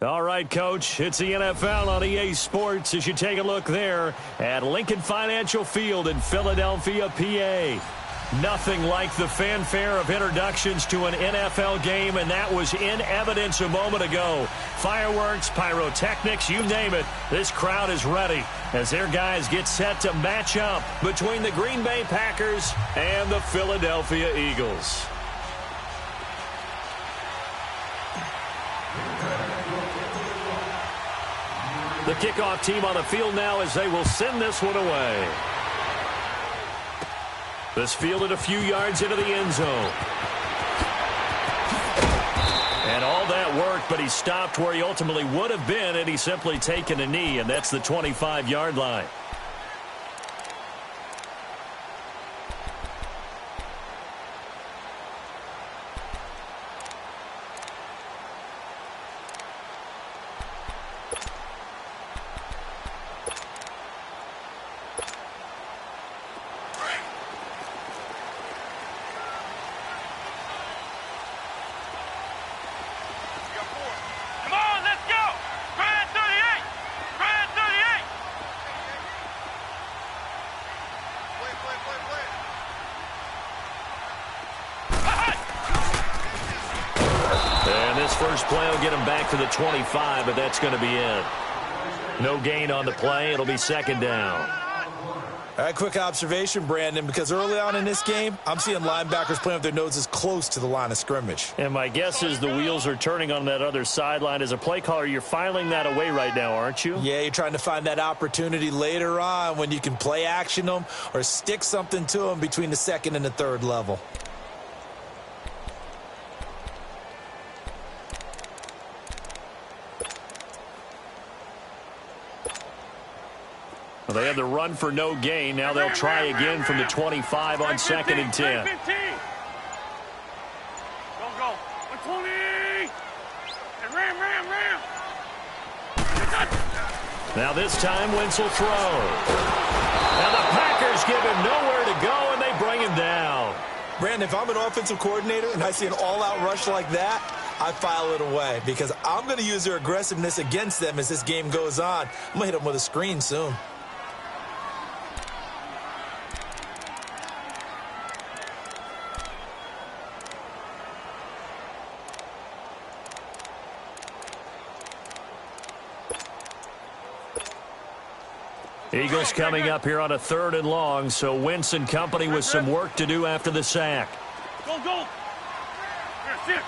All right, Coach, it's the NFL on EA Sports as you take a look there at Lincoln Financial Field in Philadelphia, PA. Nothing like the fanfare of introductions to an NFL game, and that was in evidence a moment ago. Fireworks, pyrotechnics, you name it, this crowd is ready as their guys get set to match up between the Green Bay Packers and the Philadelphia Eagles. The kickoff team on the field now as they will send this one away. This fielded a few yards into the end zone. And all that worked, but he stopped where he ultimately would have been, and he's simply taken a knee, and that's the 25-yard line. First play will get him back to the 25, but that's going to be it. No gain on the play. It'll be second down. All right, quick observation, Brandon, because early on in this game, I'm seeing linebackers playing with their noses close to the line of scrimmage. And my guess is the wheels are turning on that other sideline. As a play caller, you're filing that away right now, aren't you? Yeah, you're trying to find that opportunity later on when you can play action them or stick something to them between the second and the third level. Well, they had the run for no gain. Now they'll try again from the 25 on second and 10. Go, go. 120. And ram. Now this time, Wentz will throw. Now the Packers give him nowhere to go, and they bring him down. Brandon, if I'm an offensive coordinator and I see an all-out rush like that, I file it away because I'm going to use their aggressiveness against them as this game goes on. I'm going to hit them with a screen soon. Eagles coming up here on a 3rd and long, so Wentz and company with some work to do after the sack. Go. Here, sit.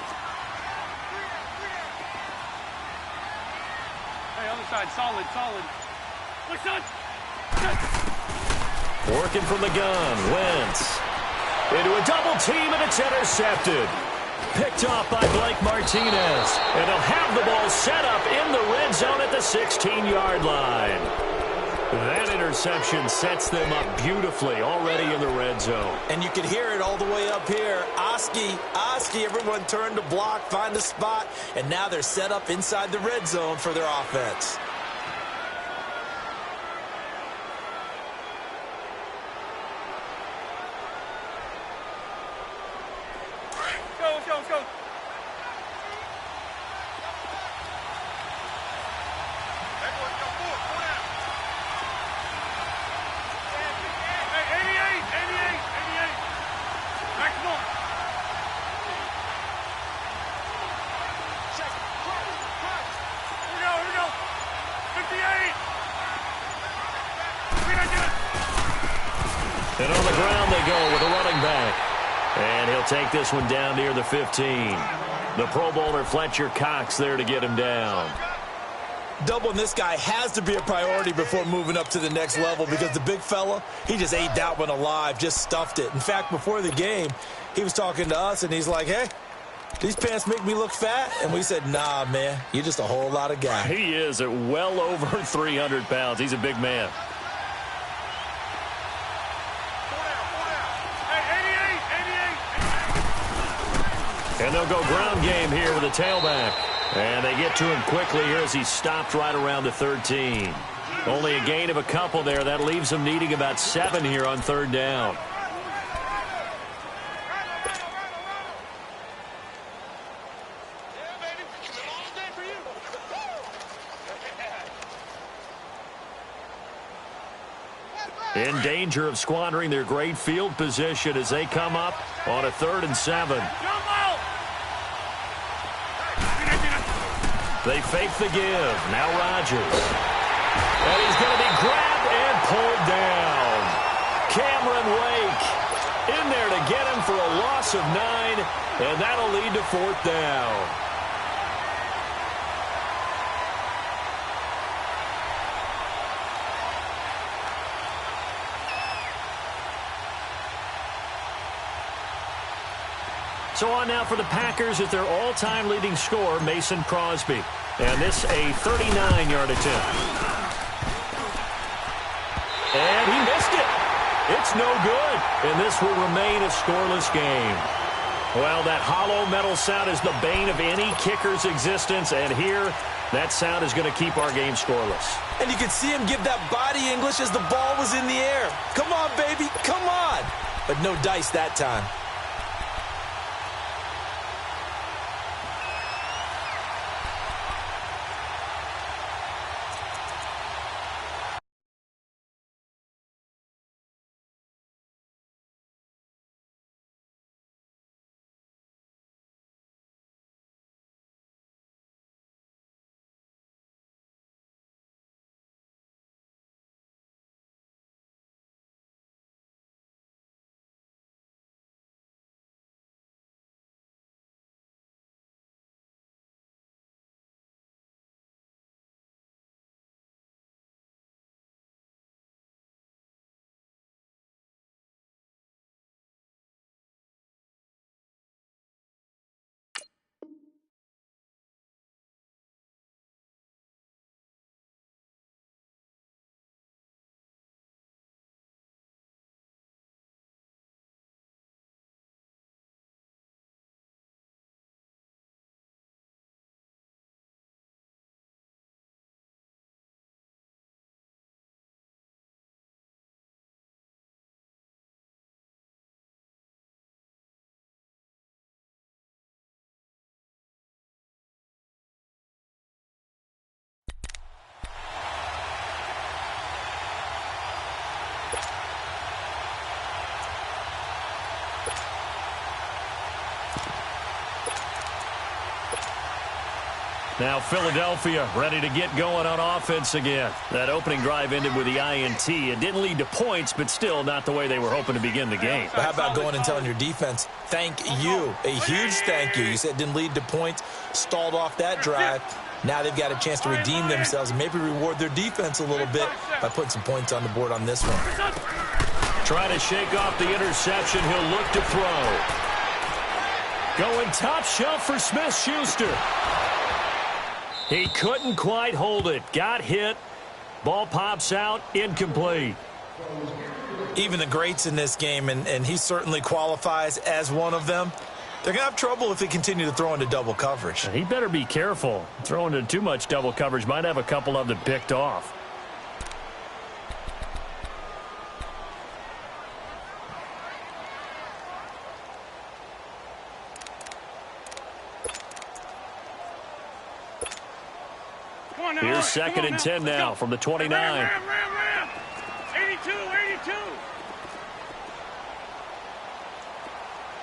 Hey, other side, solid. Look, son. Working from the gun, Wentz. Into a double team, and it's intercepted. Picked off by Blake Martinez. And they'll have the ball set up in the red zone at the 16-yard line. That interception sets them up beautifully already in the red zone. And you can hear it all the way up here. Oski, everyone turned to block, find the spot, and now they're set up inside the red zone for their offense. Let's go. And on the ground they go with a running back. And he'll take this one down near the 15. The Pro Bowler Fletcher Cox there to get him down. Doubling this guy has to be a priority before moving up to the next level because the big fella, he just ate that one alive, just stuffed it. In fact, before the game, he was talking to us, and he's like, hey, these pants make me look fat? And we said, nah, man, you're just a whole lot of guy. He is at well over 300 pounds. He's a big man. And they'll go ground game here with a tailback. And they get to him quickly here as he stopped right around the 13. Only a gain of a couple there. That leaves him needing about 7 here on 3rd down. in danger of squandering their great field position as they come up on a 3rd and 7. They fake the give. Now Rodgers. And he's going to be grabbed and pulled down. Cameron Wake in there to get him for a loss of 9, and that'll lead to 4th down. So on now for the Packers at their all-time leading scorer, Mason Crosby. And this a 39-yard attempt. And he missed it. It's no good. And this will remain a scoreless game. Well, that hollow metal sound is the bane of any kicker's existence. And here, that sound is going to keep our game scoreless. And you could see him give that body English as the ball was in the air. Come on, baby. Come on. But no dice that time. Now Philadelphia ready to get going on offense again. That opening drive ended with the INT. It didn't lead to points, but still not the way they were hoping to begin the game. But how about going and telling your defense, thank you, a huge thank you. You said it didn't lead to points, stalled off that drive. Now they've got a chance to redeem themselves and maybe reward their defense a little bit by putting some points on the board on this one. Trying to shake off the interception. He'll look to throw. Going top shelf for Smith-Schuster. He couldn't quite hold it. Got hit. Ball pops out. Incomplete. Even the greats in this game, and he certainly qualifies as one of them, they're going to have trouble if they continue to throw into double coverage. He better be careful. Throwing into too much double coverage might have a couple of them picked off. Here's 2nd and 10 now from the 29. Ram. 82.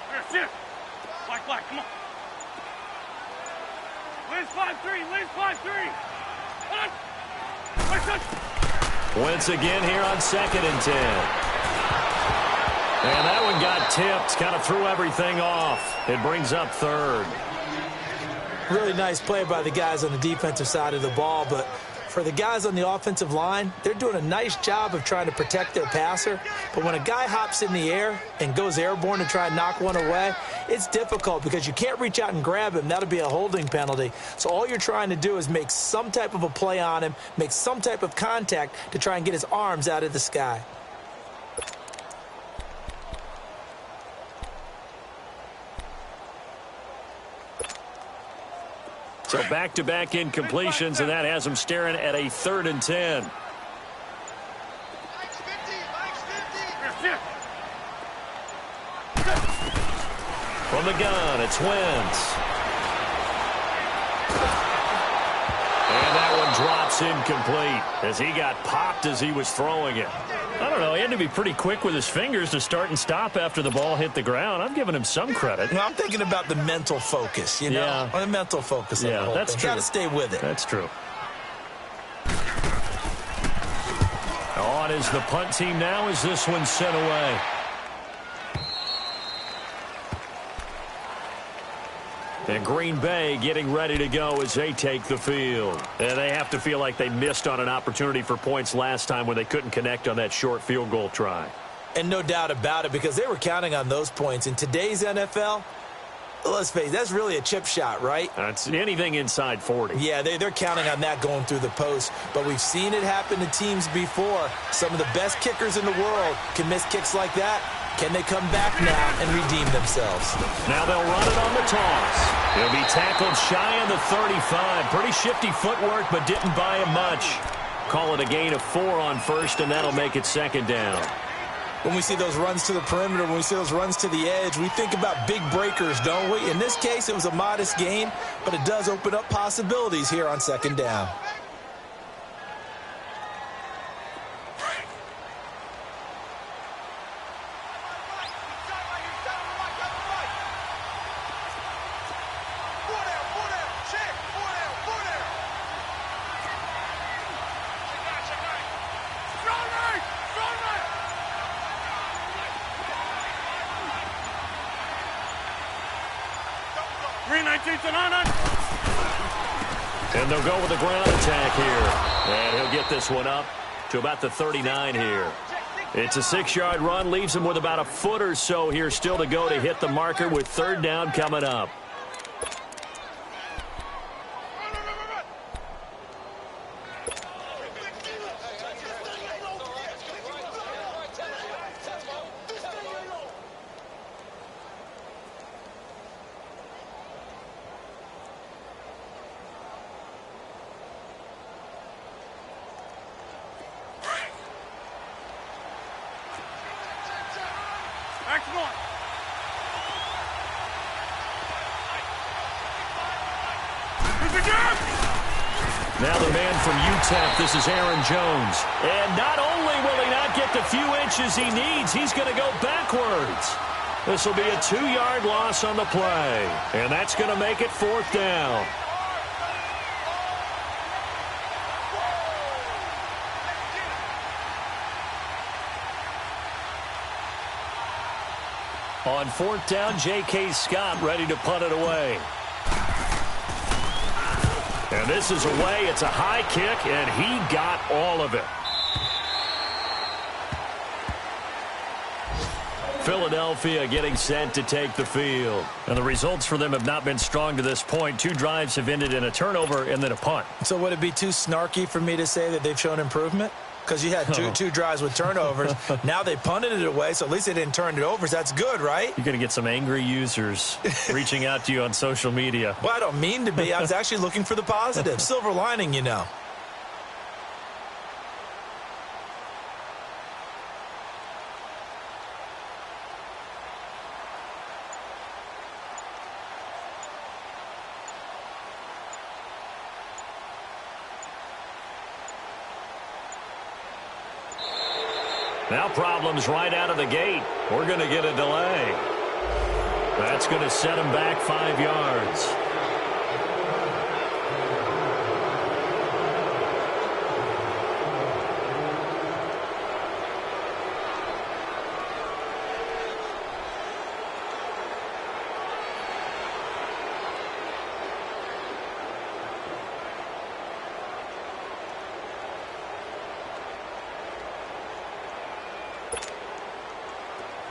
Here, sit. Black, come on. Liz 5-3. Wentz again here on 2nd and 10. And that one got tipped. Kind of threw everything off. It brings up 3rd. Really nice play by the guys on the defensive side of the ball, but for the guys on the offensive line, they're doing a nice job of trying to protect their passer. But when a guy hops in the air and goes airborne to try and knock one away, it's difficult because you can't reach out and grab him. That'll be a holding penalty. So all you're trying to do is make some type of a play on him, make some type of contact to try and get his arms out of the sky. So back-to-back incompletions, and that has him staring at a 3rd and 10. From the gun, it's Wentz. And that one drops That's incomplete as he got popped as he was throwing it. I don't know. He had to be pretty quick with his fingers to start and stop after the ball hit the ground. I'm giving him some credit. Well, I'm thinking about the mental focus, you know? Yeah. Or the mental focus of the whole that's thing. true. Got to stay with it. That's true. On is the punt team now as this one's sent away. And Green Bay getting ready to go as they take the field. And they have to feel like they missed on an opportunity for points last time when they couldn't connect on that short field goal try. And no doubt about it, because they were counting on those points. In today's NFL, let's face it, that's really a chip shot, right? That's anything inside 40. Yeah, they're counting on that going through the post. But we've seen it happen to teams before. Some of the best kickers in the world can miss kicks like that. Can they come back now and redeem themselves? Now they'll run it on the toss. He'll be tackled shy of the 35. Pretty shifty footwork, but didn't buy him much. Call it a gain of 4 on first, and that'll make it second down. When we see those runs to the perimeter, when we see those runs to the edge, we think about big breakers, don't we? In this case, it was a modest gain, but it does open up possibilities here on second down. And they'll go with the ground attack here. And he'll get this one up to about the 39 here. It's a 6-yard run, leaves him with about a foot or so here still to go to hit the marker with third down coming up. Now the man from UTEP, this is Aaron Jones. And not only will he not get the few inches he needs, he's going to go backwards. This will be a 2-yard loss on the play. And that's going to make it fourth down. On fourth down, J.K. Scott ready to punt it away. And this is away. It's a high kick, and he got all of it. Philadelphia getting set to take the field. And the results for them have not been strong to this point. 2 drives have ended in a turnover and then a punt. So would it be too snarky for me to say that they've shown improvement? Because you had two drives with turnovers. Now they punted it away, so at least they didn't turn it over. So that's good, right? You're going to get some angry users reaching out to you on social media. Well, I don't mean to be. I was actually looking for the positive. Silver lining, you know. Now problems right out of the gate. We're going to get a delay. That's going to set him back 5 yards.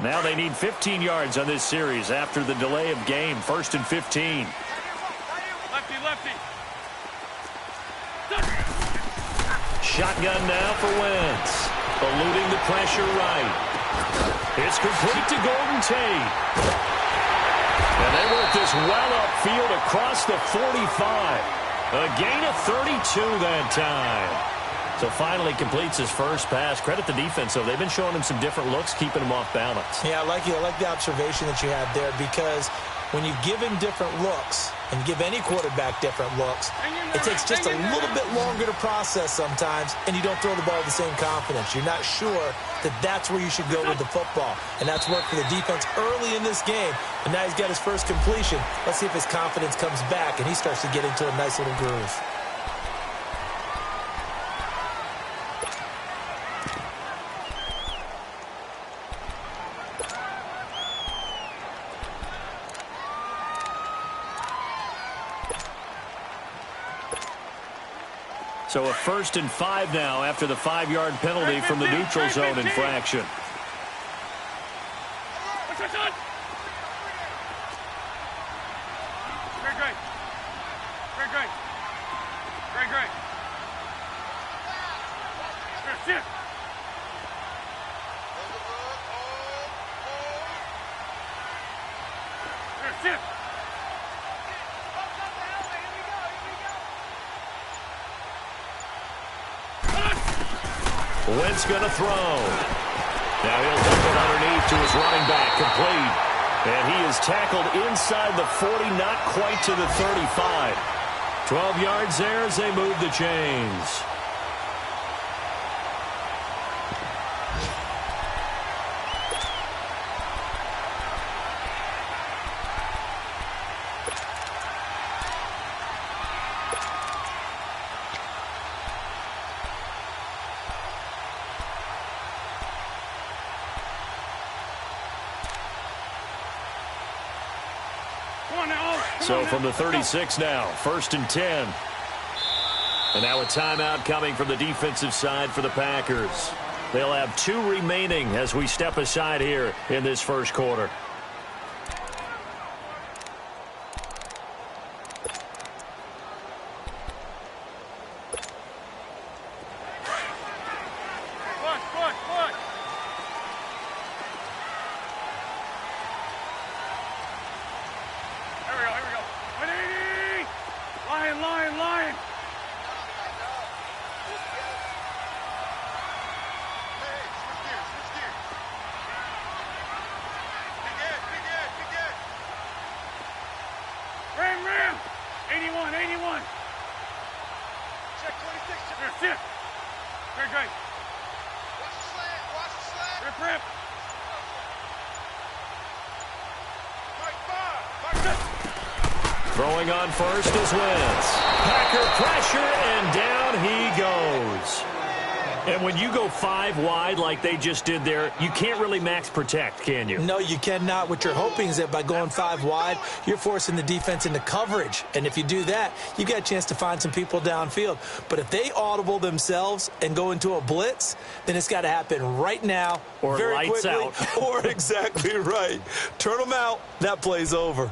Now they need 15 yards on this series after the delay of game. 1st and 15. Lefty. Shotgun now for Wentz. Eluding the pressure right. It's complete to Golden Tate. And they work this well upfield across the 45. A gain of 32 that time. So finally completes his first pass. Credit the defense, though. They've been showing him some different looks, keeping him off balance. Yeah, I like the observation that you had there, because when you give him different looks, and give any quarterback different looks. It takes just a little bit longer to process sometimes, and you don't throw the ball with the same confidence. You're not sure that that's where you should go with the football, and that's worked for the defense early in this game, and now he's got his first completion. Let's see if his confidence comes back, and he starts to get into a nice little groove. So a 1st and 5 now after the 5-yard penalty from the neutral zone infraction. Wentz going to throw. Now he'll dump it underneath to his running back, complete. And he is tackled inside the 40, not quite to the 35. 12 yards there as they move the chains. So from the 36 now, 1st and 10. And now a timeout coming from the defensive side for the Packers. They'll have 2 remaining as we step aside here in this first quarter. Throwing on first is Wentz. Packer pressure, and down he goes. And when you go 5 wide like they just did there, you can't really max protect, can you? No, you cannot. What you're hoping is that by going 5 wide, you're forcing the defense into coverage. And if you do that, you got a chance to find some people downfield. But if they audible themselves and go into a blitz, then it's got to happen right now. Or very lights quickly, out. Or exactly right. Turn them out. That play's over.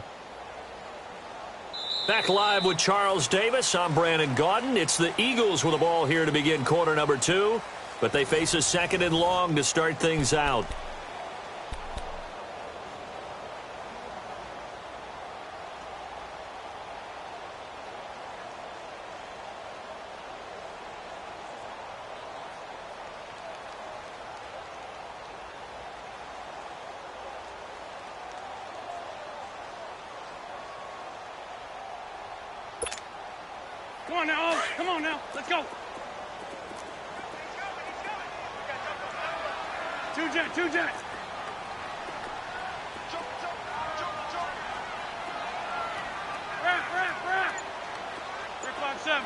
Back live with Charles Davis. I'm Brandon Gaudin. It's the Eagles with the ball here to begin quarter number 2. But they face a 2nd and long to start things out. Come on now, let's go. Two jets. Wrap. 3-5-7.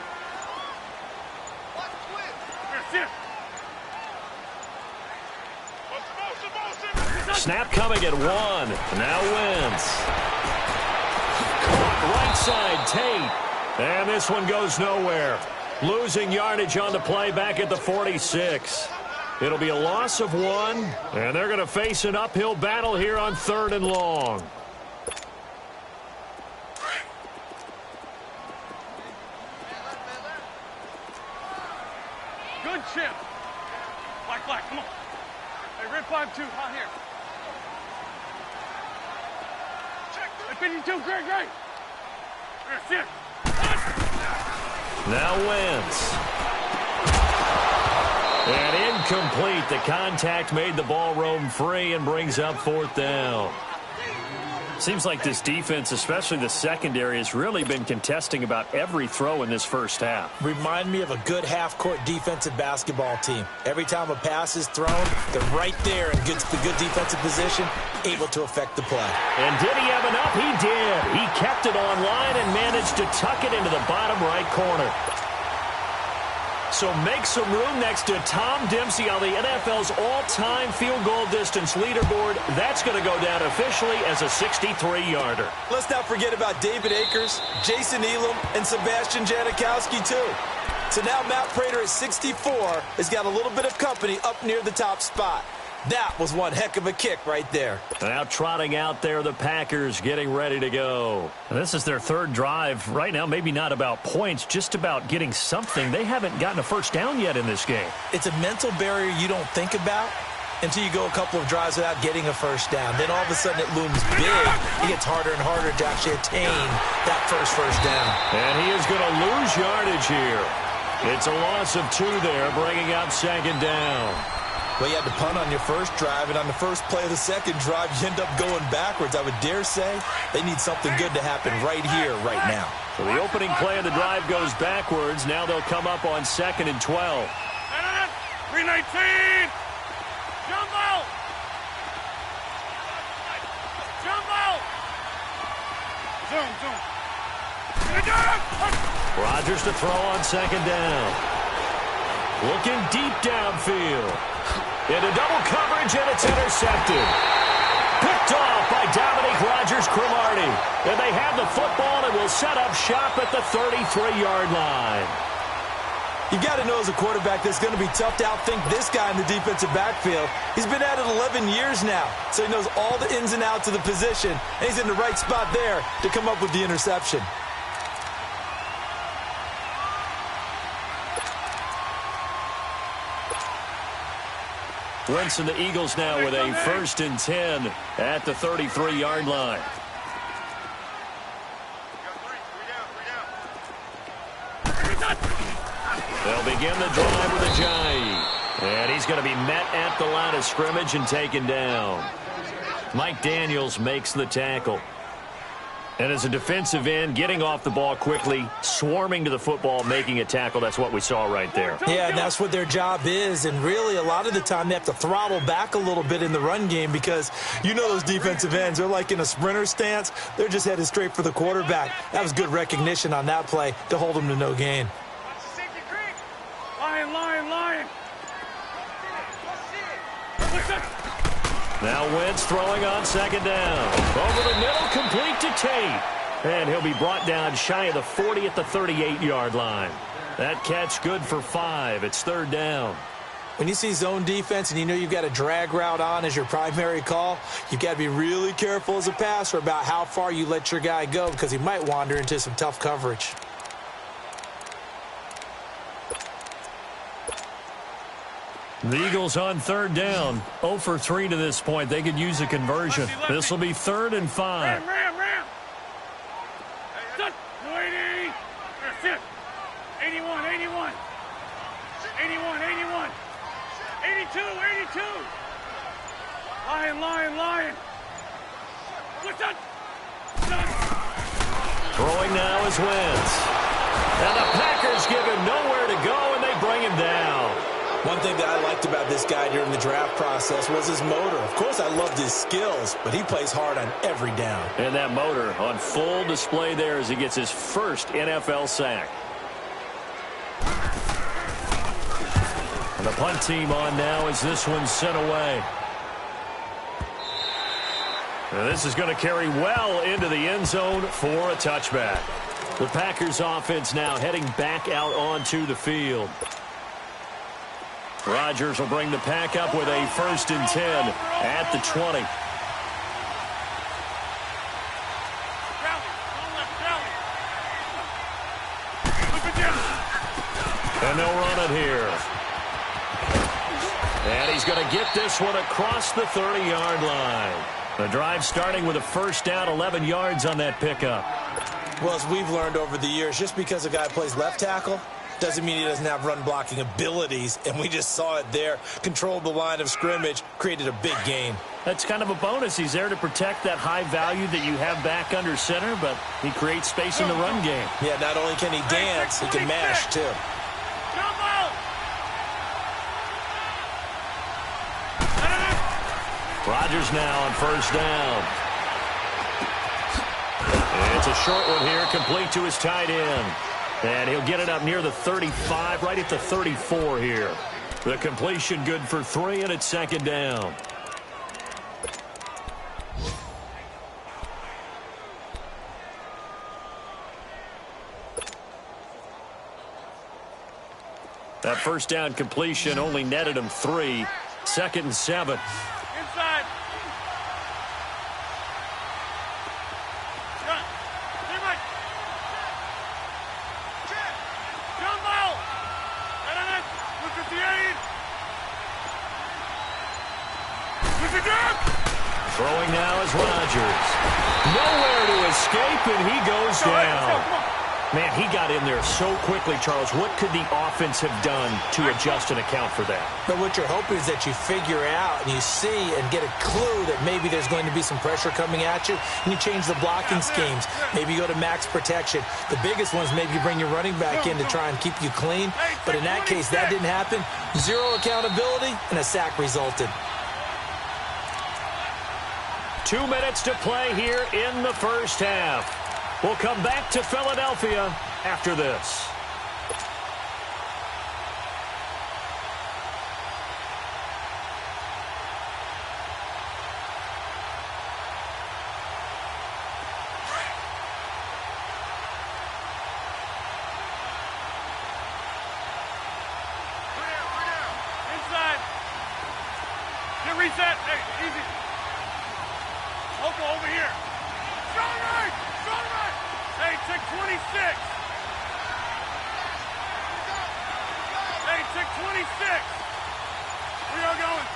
Snap coming at 1. Now Wentz. Caught right side, Tate. And this one goes nowhere. Losing yardage on the play back at the 46. It'll be a loss of 1, and they're going to face an uphill battle here on 3rd and long. Good chip. Black, come on. Hey, rip 5-2, hot here. Hey, 52, great. Here, sit. Now Wentz. And incomplete. The contact made the ball roam free and brings up 4th down. Seems like this defense, especially the secondary, has really been contesting about every throw in this first half. Remind me of a good half-court defensive basketball team. Every time a pass is thrown, they're right there in good defensive position, able to affect the play. And did he have enough? He did. He kept it online and managed to tuck it into the bottom right corner. So make some room next to Tom Dempsey on the NFL's all-time field goal distance leaderboard. That's going to go down officially as a 63-yarder. Let's not forget about David Akers, Jason Elam, and Sebastian Janikowski, too. So now Matt Prater at 64 has got a little bit of company up near the top spot. That was one heck of a kick right there. Now trotting out there, the Packers getting ready to go. This is their third drive. Right now, maybe not about points, just about getting something. They haven't gotten a first down yet in this game. It's a mental barrier you don't think about until you go a couple of drives without getting a first down. Then all of a sudden it looms big. It gets harder and harder to actually attain that first down. And he is going to lose yardage here. It's a loss of 2 there, bringing up second down. Well, you had to punt on your first drive, and on the first play of the second drive, you end up going backwards. I would dare say they need something good to happen right here, right now. So the opening play of the drive goes backwards. Now they'll come up on 2nd and 12. 319! Jump out! Jump out! Zoom. Rodgers to throw on 2nd down. Looking deep downfield. Into double coverage, and it's intercepted. Picked off by Dominique Rodgers-Cromartie. And they have the football and will set up shop at the 33-yard line. You've got to know as a quarterback that it's going to be tough to outthink this guy in the defensive backfield. He's been at it 11 years now, so he knows all the ins and outs of the position, and he's in the right spot there to come up with the interception. Wentz and the Eagles now with a 1st and 10 at the 33-yard line. They'll begin the drive with a Ajayi. And he's going to be met at the line of scrimmage and taken down. Mike Daniels makes the tackle. And as a defensive end, getting off the ball quickly, swarming to the football, making a tackle, that's what we saw right there. Yeah, and that's what their job is. And really, a lot of the time, they have to throttle back a little bit in the run game because you know those defensive ends, they're like in a sprinter stance. They're just headed straight for the quarterback. That was good recognition on that play to hold them to no gain. Lion. Now Wentz throwing on 2nd down. Over the middle, complete to Tate. And he'll be brought down shy of the 40 at the 38-yard line. That catch good for 5. It's 3rd down. When you see zone defense and you know you've got a drag route on as your primary call, you've got to be really careful as a passer about how far you let your guy go because he might wander into some tough coverage. The Eagles on 3rd down. 0 for 3 to this point. They could use a conversion. This will be 3rd and 5. Ram. 280. That's it. 81. 82. Lion. What's that? Throwing now is Wentz. And the Packers give him nowhere to go, and they bring him down. One thing that I liked about this guy during the draft process was his motor. Of course, I loved his skills, but he plays hard on every down. And that motor on full display there as he gets his first NFL sack. And the punt team on now as this one's sent away. Now this is going to carry well into the end zone for a touchback. The Packers offense now heading back out onto the field. Rodgers will bring the pack up with a 1st and 10 at the 20. And they'll run it here. And he's going to get this one across the 30-yard line. The drive starting with a 1st down, 11 yards on that pickup. Well, as we've learned over the years, just because a guy plays left tackle doesn't mean he doesn't have run-blocking abilities, and we just saw it there. Controlled the line of scrimmage, created a big gain. That's kind of a bonus. He's there to protect that high value that you have back under center, but he creates space in the run game. Yeah, not only can he dance, he can mash, too. Rodgers now on first down. It's a short one here, complete to his tight end. And he'll get it up near the 35, right at the 34 here. The completion good for 3, and it's second down. That first down completion only netted him 3. 2nd and 7. Inside. Throwing now is Rodgers. Nowhere to escape, and he goes down. Man, he got in there so quickly, Charles. What could the offense have done to adjust and account for that? But what you're hoping is that you figure out and you see and get a clue that maybe there's going to be some pressure coming at you, and you change the blocking schemes. Maybe you go to max protection. The biggest one is maybe you bring your running back in to try and keep you clean. But in that case, that didn't happen. 0 accountability, and a sack resulted. 2 minutes to play here in the first half. We'll come back to Philadelphia after this. Inside. Get reset. Hey, easy. Local over here. Strong right! Strong right! Hey, check 26. Hey, check 26. Where y'all going?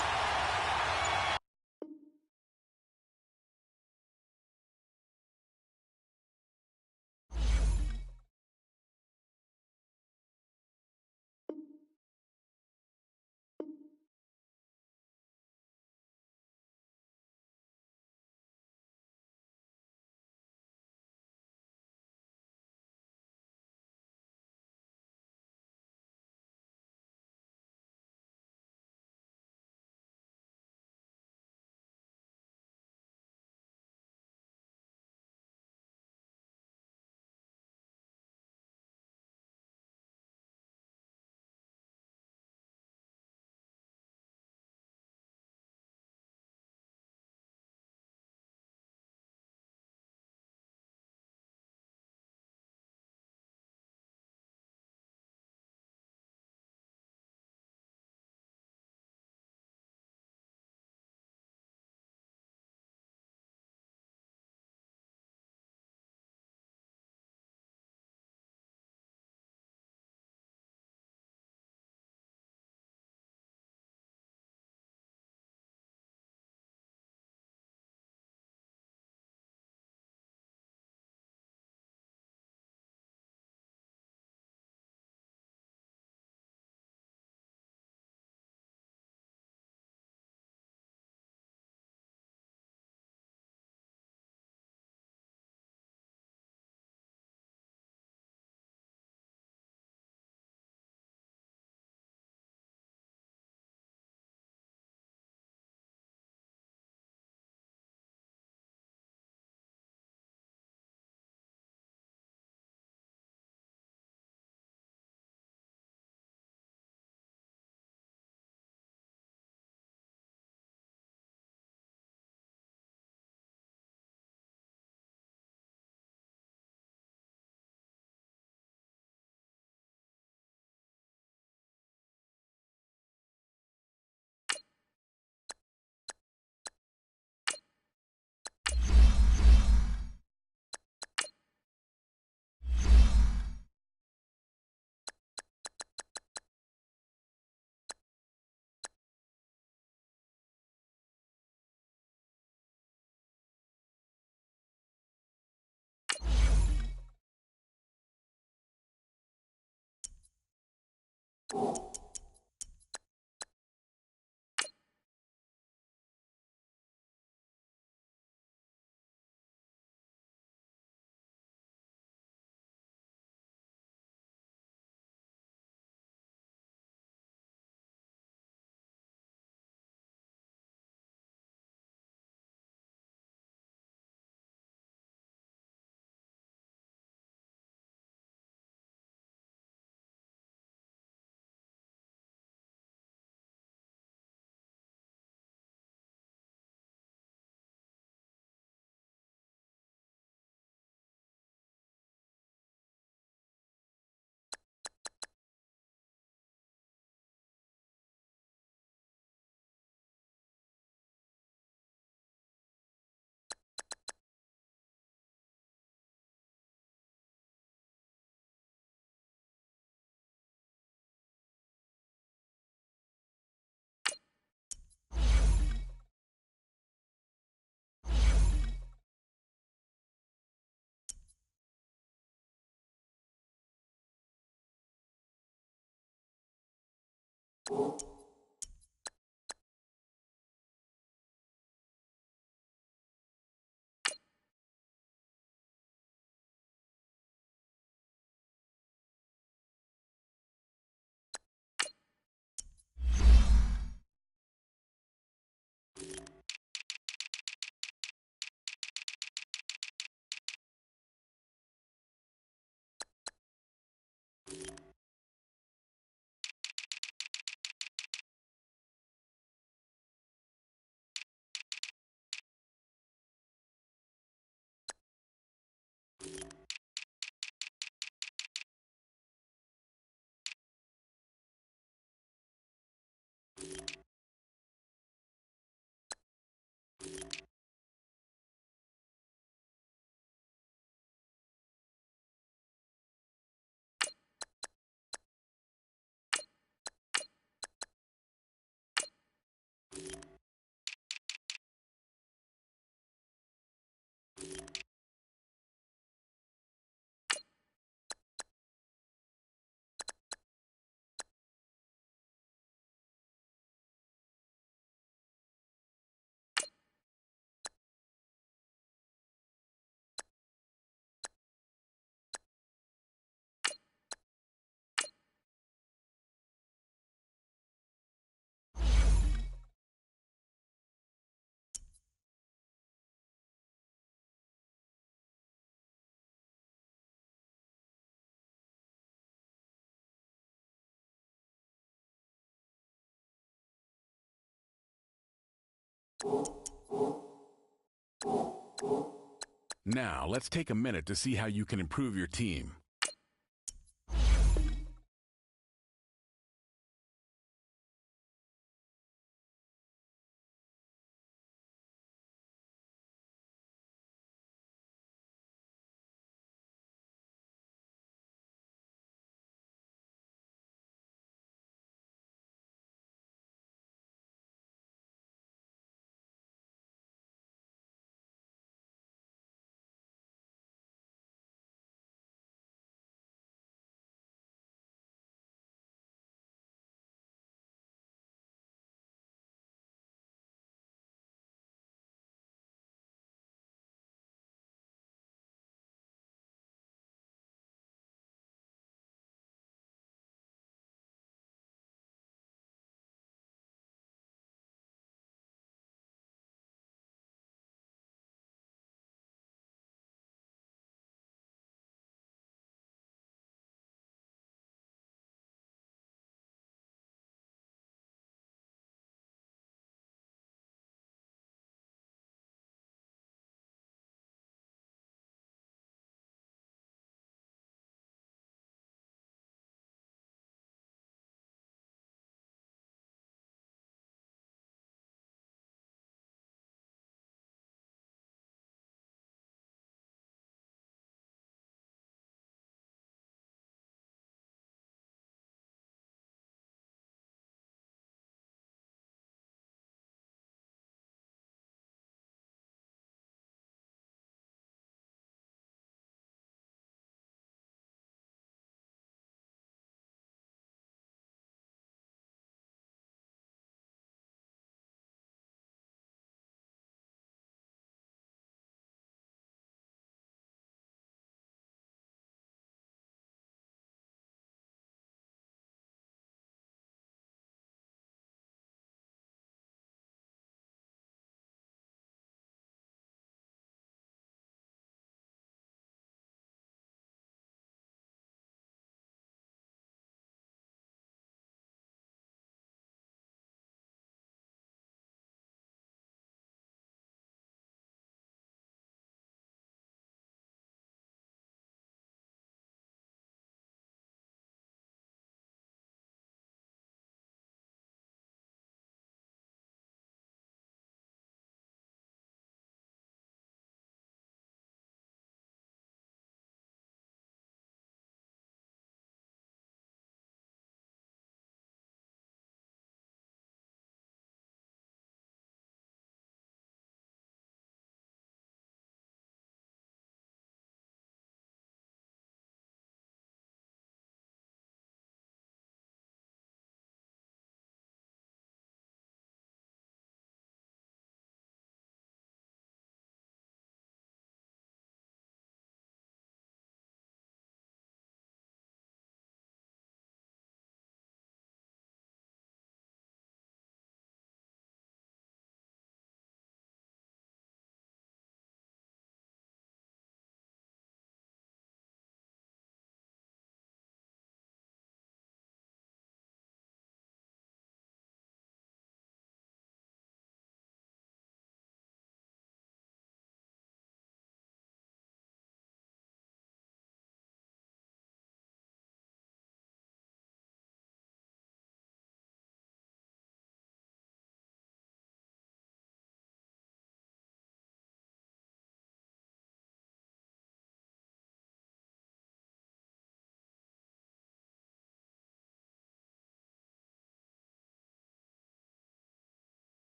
Now, let's take a minute to see how you can improve your team.